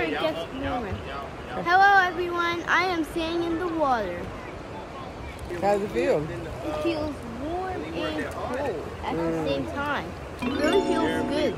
it gets warmer. Hello everyone, I am staying in the water. How does it feel? It feels warm and cold at the same time. It really feels good.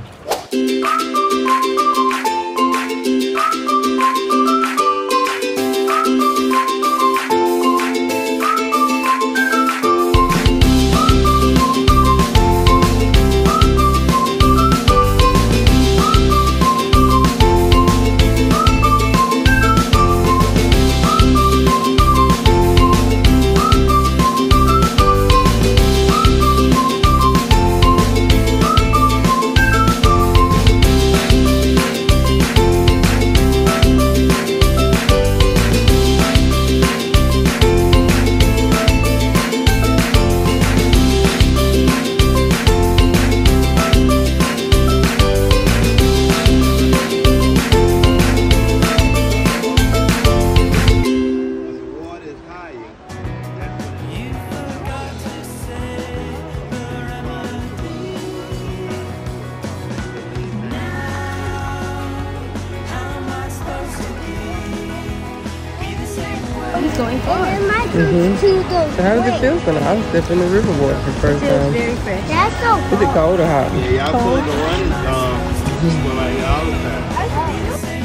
He's going far. So how does it feel tonight? I was stepping in the river water for the first time. It feels very fresh. That's so cold. Is it cold or hot? Yeah, y'all pulled the running just like all the time.